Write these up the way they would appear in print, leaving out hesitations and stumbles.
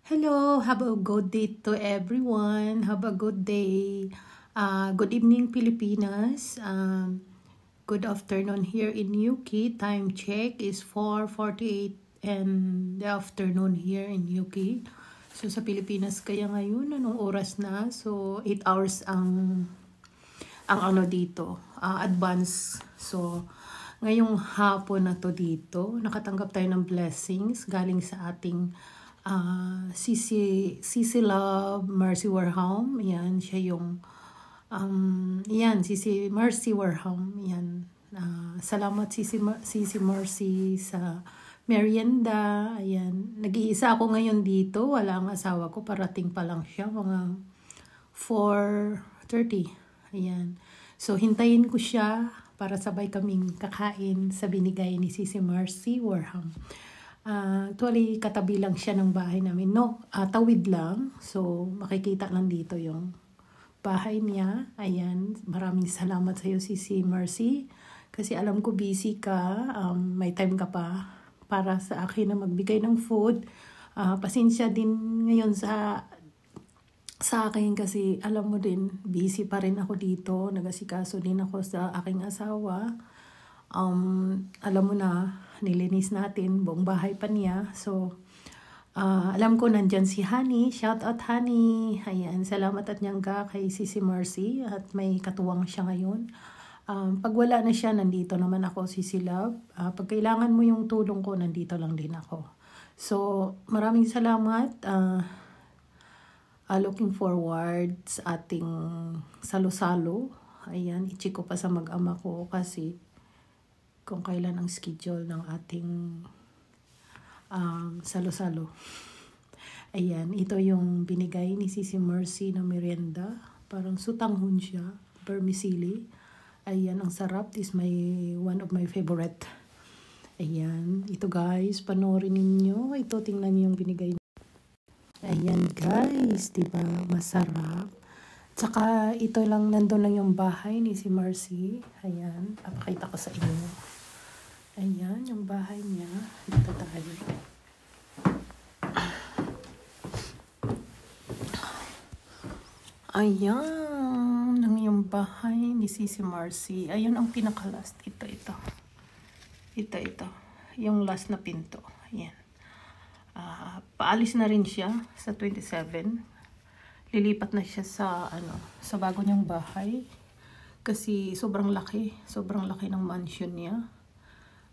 Hello, have a good day to everyone. Have a good day. Good evening, Pilipinas. Good afternoon here in UK. Time check is 4:48 in the afternoon here in UK. So sa Pilipinas kaya ngayon, anong oras na? So 8 hours ang ano dito, advance. So ngayong hapon na to dito, nakatanggap tayo ng blessings galing sa ating Sisi Love Mercy Warham. Yan, siya yung yan, Sisi Mercy Warham. Yan. Salamat Sisi Mercy sa merienda. Ayan. Nag-iisa ako ngayon dito. Wala ang asawa ko. Parating pa lang siya. Mga 4:30. Ayan. So, hintayin ko siya para sabay kaming kakain sa binigay ni Sisi Mercy Warham. Actually, katabi lang siya ng bahay namin. No, tawid lang. So, makikita lang dito yung bahay niya. Ayan, maraming salamat sa iyo, Sisi Mercy. Kasi alam ko busy ka. May time ka pa para sa akin na magbigay ng food. Pasensya din ngayon sa akin kasi alam mo din, busy pa rin ako dito. Nagasikaso din ako sa aking asawa. Alam mo na, nilinis natin buong bahay pa niya. So, alam ko nandyan si Honey. Shout out Honey. Ayan, salamat at nyangga kay Sisi Mercy. At may katuwang siya ngayon. Pag wala na siya, nandito naman ako, Sisi Love. Pag kailangan mo yung tulong ko, nandito lang din ako. So, maraming salamat. Looking forward sa ating salo-salo. Ayan, i-check ko pa sa mag-ama ko kasi kung kailan ang schedule ng ating salo-salo. Ayan, ito yung binigay ni Sisi Mercy na merienda. Parang sutanghon siya, vermicelli. Ayan, ang sarap. This is one of my favorite. Ayan, ito guys, panoorin ninyo. Ito, tingnan niyo yung binigay. Ayan guys, diba? Masarap. Tsaka ito lang, nandun lang yung bahay ni si Mercy. Ayan, papakita ko sa inyo. Ayan, yung bahay niya. Dito tayo. Ayan, yung bahay ni Sisi Mercy. Ayan ang pinaka-last. Ito. Yung last na pinto. Ayan. Paalis na rin siya sa 27. Lilipat na siya sa bago niyang bahay. Kasi sobrang laki ng mansion niya.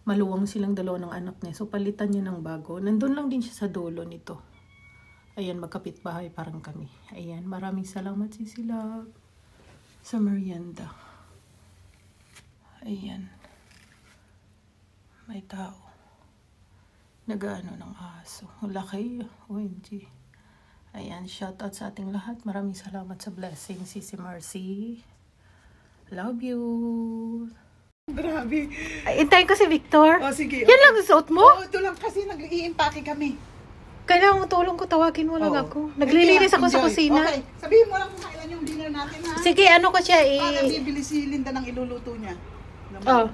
Maluwang silang dalawa ng anak niya. So, palitan niya ng bago. Nandun lang din siya sa dulo nito. Ayan, magkapit bahay parang kami. Ayan, maraming salamat Sisi Love sa merienda. Ayan. May tao. Nag-ano ng aso. Laki. OMG. Ayan, shout out sa ating lahat. Maraming salamat sa blessing, Sisi Mercy. Love you. Grabe. Ay, intayin ko si Victor. Oh, sige. Yan lang suot mo? Oo, ito lang kasi nag-i-impake kami. Kailangan mo tulong ko, tawagin mo lang ako. Naglilinis ako sa kusina. Okay, sabihin mo lang kung kailan yung dinner natin, ha? Sige, ano ko siya Para bibili si Linda ng iluluto niya. Oh.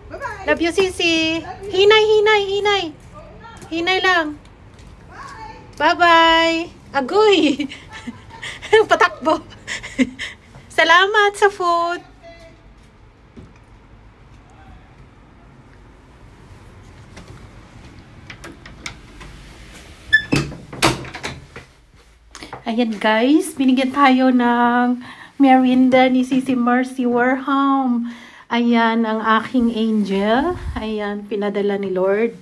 Bye-bye. Love you, Sisi. Hinay. Hinay lang. Bye-bye. Agoy. Patakbo. Salamat sa food. Ayan guys, binigyan tayo ng merienda ni Sisi Mercy Warham. Ayan ang aking angel. Ayan, pinadala ni Lord.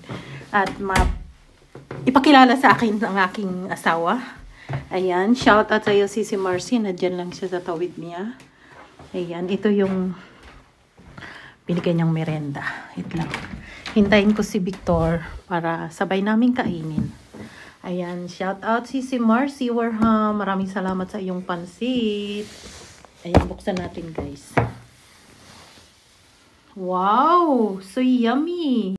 At ipakilala sa akin ang aking asawa. Ayan, shout out sa iyo Sisi Mercy. Nadyan lang siya sa tawid niya. Ayan, ito yung binigyan niyang merienda. Ito lang. Hintayin ko si Victor para sabay namin kainin. Ayan, shout out Sisi Mercy Warham. Maraming salamat sa iyong pansit. Ayan, buksan natin guys. Wow, so yummy.